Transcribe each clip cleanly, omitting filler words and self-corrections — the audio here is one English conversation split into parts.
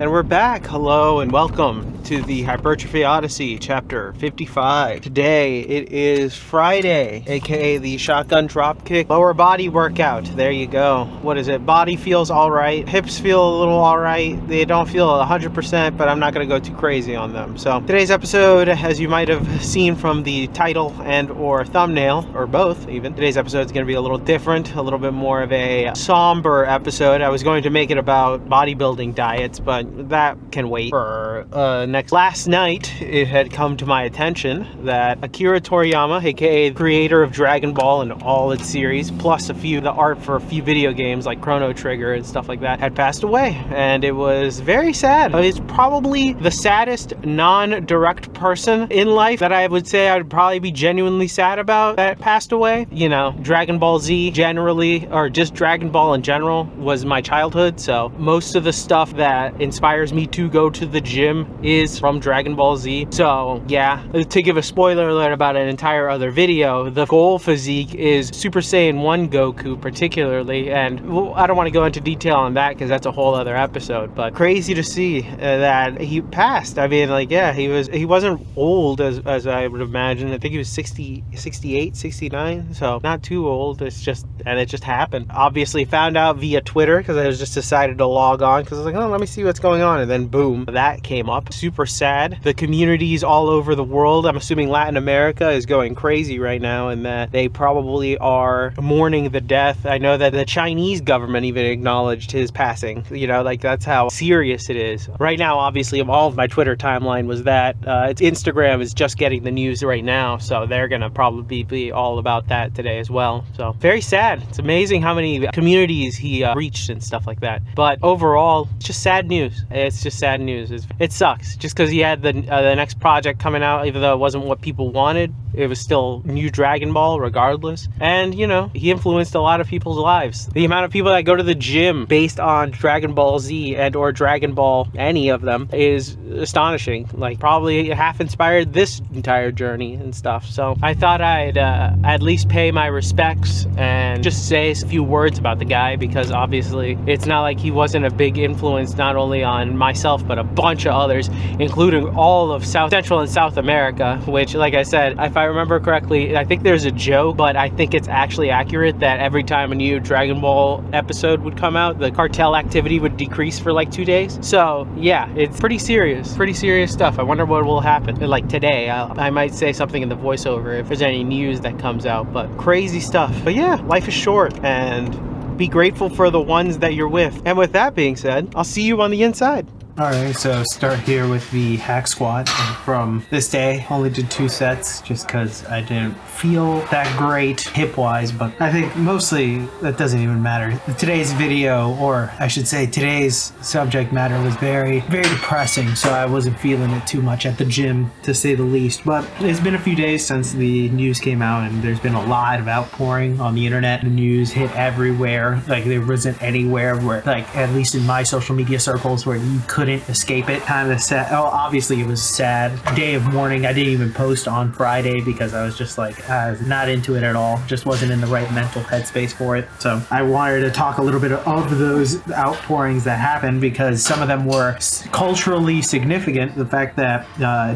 And we're back. Hello and welcome to the Hypertrophy Odyssey, chapter 55. Today it is Friday, aka the shotgun dropkick lower body workout. There you go. What is it? Body feels alright. Hips feel a little alright. They don't feel 100%, but I'm not going to go too crazy on them. So today's episode, as you might have seen from the title and or thumbnail, or both even, today's episode is going to be a little different, a little bit more of a somber episode. I was going to make it about bodybuilding diets, but that can wait for next. Last night, it had come to my attention that Akira Toriyama, aka the creator of Dragon Ball and all its series, plus the art for a few video games like Chrono Trigger and stuff like that, had passed away, and it was very sad. It's probably the saddest non-direct person in life that I would say I would probably be genuinely sad about that passed away. You know, Dragon Ball Z generally, or just Dragon Ball in general, was my childhood, so most of the stuff that inspires me to go to the gym is from Dragon Ball Z. So yeah, to give a spoiler alert about an entire other video, the goal physique is Super Saiyan 1 Goku particularly, and I don't want to go into detail on that because that's a whole other episode, but crazy to see that he passed. I mean, like, yeah, he wasn't old as I would imagine. I think he was 60, 68, 69, so not too old. It just happened. Obviously found out via Twitter because I just decided to log on because I was like, oh, let me see what's going on, and then boom, that came up. Super sad. The communities all over the world, I'm assuming Latin America, is going crazy right now, and that they probably are mourning the death. I know that the Chinese government even acknowledged his passing. You know, like, that's how serious it is. Right now, obviously, all of my Twitter timeline was that. Instagram is just getting the news right now, so they're gonna probably be all about that today as well. So very sad. It's amazing how many communities he reached and stuff like that. But overall, it's just sad news. It's just sad news. It sucks. Just because he had the next project coming out, even though it wasn't what people wanted, it was still new Dragon Ball regardless. And, you know, he influenced a lot of people's lives. The amount of people that go to the gym based on Dragon Ball Z and or Dragon Ball, any of them, is astonishing. Like, probably half inspired this entire journey and stuff. So I thought I'd at least pay my respects and just say a few words about the guy, because obviously it's not like he wasn't a big influence not only on myself but a bunch of others, including all of Central and South America, which, like I said, if I remember correctly, I think there's a joke, but I think it's actually accurate, that every time a new Dragon Ball episode would come out, the cartel activity would decrease for like 2 days. So yeah, it's pretty serious stuff. I wonder what will happen. Like today, I might say something in the voiceover if there's any news that comes out, but crazy stuff. But yeah, life is short, and be grateful for the ones that you're with. And with that being said, I'll see you on the inside. Alright, so start here with the hack squat. From this day, only did 2 sets just because I didn't feel that great hip-wise, but I think mostly that doesn't even matter. Today's video, or I should say today's subject matter, was very, very depressing, so I wasn't feeling it too much at the gym, to say the least. But it's been a few days since the news came out, and there's been a lot of outpouring on the internet. The news hit everywhere. Like, there wasn't anywhere where, like, at least in my social media circles, where you couldn't escape it. Kind of sad. Oh, obviously it was sad. Day of mourning. I didn't even post on Friday because I was just like, I was not into it at all. Just wasn't in the right mental headspace for it. So I wanted to talk a little bit of those outpourings that happened, because some of them were culturally significant. The fact that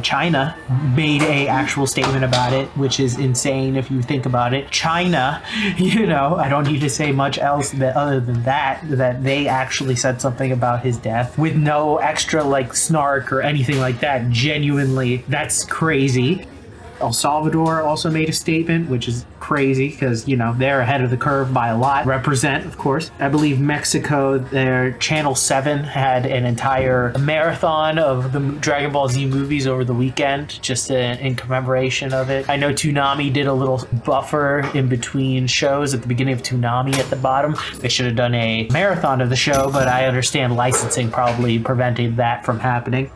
China made a actual statement about it, which is insane if you think about it. China, you know, I don't need to say much else other than that they actually said something about his death with no extra like snark or anything like that. Genuinely, that's crazy. El Salvador also made a statement, which is crazy because, you know, they're ahead of the curve by a lot. Represent, of course. I believe Mexico, their Channel 7 had an entire marathon of the Dragon Ball Z movies over the weekend, just in commemoration of it. I know Toonami did a little buffer in between shows at the beginning of Toonami at the bottom. They should have done a marathon of the show, but I understand licensing probably prevented that from happening.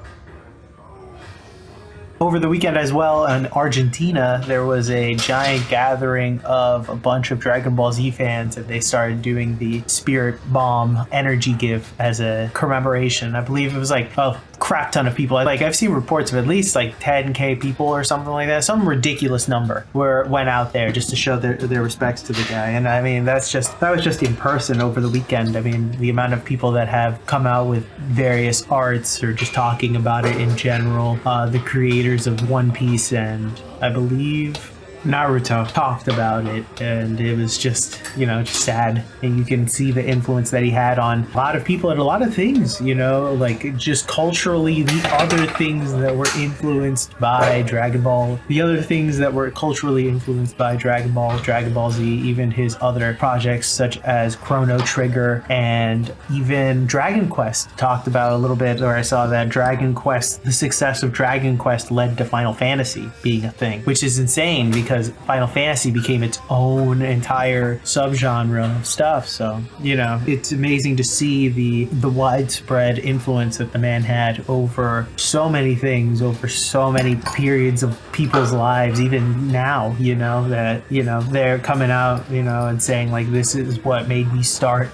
Over the weekend as well, in Argentina, there was a giant gathering of a bunch of Dragon Ball Z fans, and they started doing the Spirit Bomb energy give as a commemoration. I believe it was like a crap ton of people. Like, I've seen reports of at least like 10K people or something like that. Some ridiculous number went out there just to show their respects to the guy. And I mean, that was just in person over the weekend. I mean, the amount of people that have come out with various arts or just talking about it in general. The creators of One Piece and I believe Naruto talked about it, and it was just, just sad. And you can see the influence that he had on a lot of people and a lot of things, like just culturally, the other things that were influenced by Dragon Ball, the other things that were culturally influenced by Dragon Ball Z, even his other projects such as Chrono Trigger and even Dragon Quest talked about a little bit, or I saw that the success of Dragon Quest led to Final Fantasy being a thing, which is insane because Final Fantasy became its own entire subgenre of stuff. So, it's amazing to see the widespread influence that the man had over so many things, over so many periods of people's lives, even now, that, they're coming out, and saying like, this is what made me start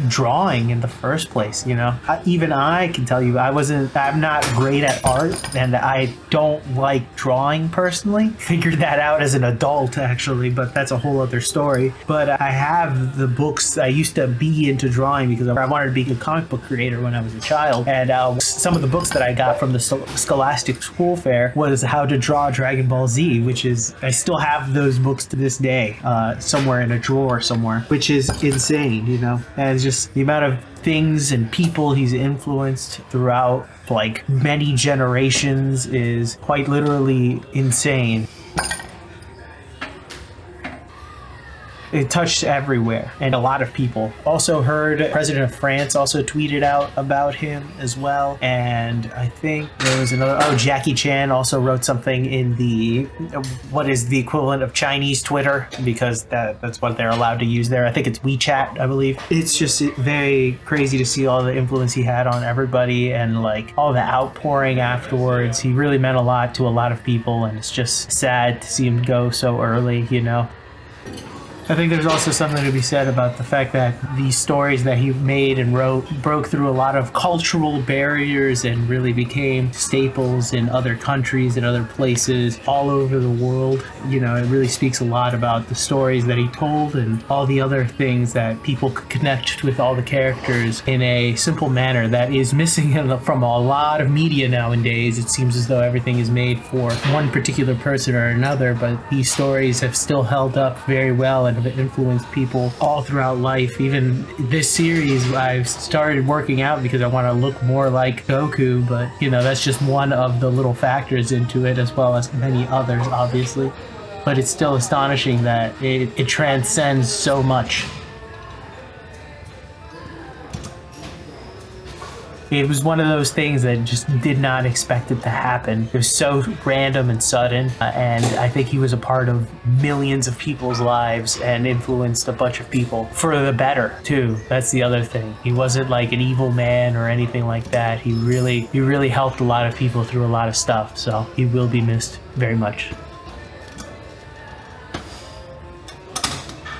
drawing in the first place. Even I can tell you I'm not great at art, and I don't like drawing personally. Figured that out as an adult actually, but that's a whole other story. But I have the books. I used to be into drawing because I wanted to be a comic book creator when I was a child, and some of the books that I got from the Scholastic School Fair was how to draw Dragon Ball Z, which is, I still have those books to this day, somewhere in a drawer somewhere, which is insane, and just the amount of things and people he's influenced throughout like many generations is quite literally insane. It touched everywhere and a lot of people. Also heard President of France also tweeted out about him as well. And I think there was Jackie Chan also wrote something in what is the equivalent of Chinese Twitter, because that's what they're allowed to use there. I think it's WeChat, I believe. It's just very crazy to see all the influence he had on everybody and like all the outpouring afterwards. He really meant a lot to a lot of people, and it's just sad to see him go so early, I think there's also something to be said about the fact that these stories that he made and wrote broke through a lot of cultural barriers and really became staples in other countries and other places all over the world. It really speaks a lot about the stories that he told and all the other things that people could connect with all the characters in a simple manner that is missing from a lot of media nowadays. It seems as though everything is made for one particular person or another, but these stories have still held up very well and have influenced people all throughout life. Even this series, I've started working out because I want to look more like Goku, but that's just one of the little factors into it, as well as many others, obviously. But it's still astonishing that it transcends so much. It was one of those things that just did not expect it to happen. It was so random and sudden, and I think he was a part of millions of people's lives and influenced a bunch of people for the better too. That's the other thing. He wasn't like an evil man or anything like that. He really helped a lot of people through a lot of stuff, so he will be missed very much.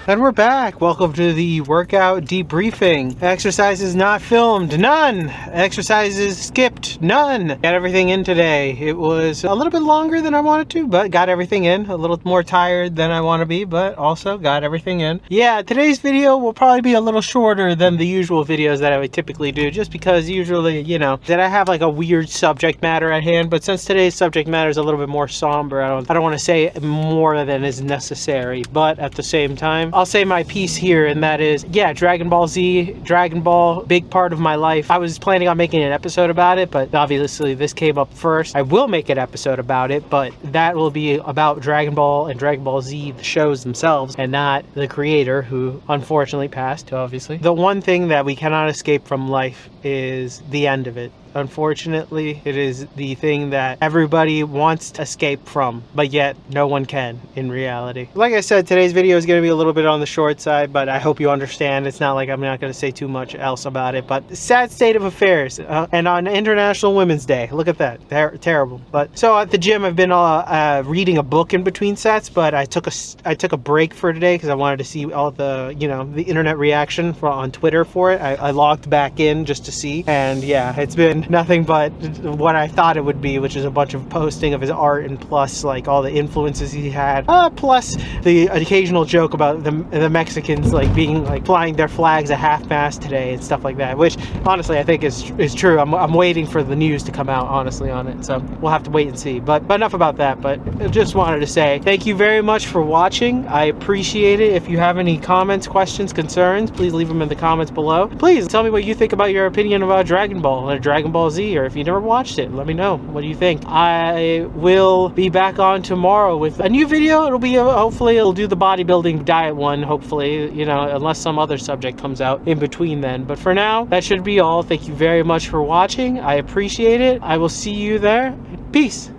And we're back. Welcome to the workout debriefing. Exercises not filmed, none. Exercises skipped, none. Got everything in today. It was a little bit longer than I wanted to, but got everything in. A little more tired than I want to be, but also got everything in. Yeah, today's video will probably be a little shorter than the usual videos that I would typically do, just because usually, that I have like a weird subject matter at hand, but since today's subject matter is a little bit more somber, I don't want to say more than is necessary, but at the same time, I'll say my piece here, and that is, yeah, Dragon Ball Z, Dragon Ball, big part of my life. I was planning on making an episode about it, but obviously this came up first. I will make an episode about it, but that will be about Dragon Ball and Dragon Ball Z, the shows themselves, and not the creator, who unfortunately passed, obviously. The one thing that we cannot escape from life is the end of it. Unfortunately, it is the thing that everybody wants to escape from, but yet no one can in reality. Like I said, today's video is going to be a little bit on the short side, but I hope you understand. It's not like I'm not going to say too much else about it, but sad state of affairs. And on International Women's Day, look at that. Terrible. But so at the gym, I've been reading a book in between sets, but I took a break for today because I wanted to see all the, the internet reaction on Twitter for it. I logged back in just to see, and yeah, it's been been nothing but what I thought it would be, which is a bunch of posting of his art and plus like all the influences he had, plus the occasional joke about the Mexicans like being like flying their flags at half-mast today and stuff like that, which honestly I think is true. I'm waiting for the news to come out honestly on it, so we'll have to wait and see. But enough about that. But I just wanted to say thank you very much for watching. I appreciate it. If you have any comments, questions, concerns, please leave them in the comments below. Please tell me what you think about your opinion about Dragon Ball or Dragon Ball Z, or if you never watched it, let me know. What do you think? I will be back on tomorrow with a new video. It'll be hopefully it'll do the bodybuilding diet one, hopefully, you know, unless some other subject comes out in between then. But for now, that should be all. Thank you very much for watching. I appreciate it. I will see you there. Peace.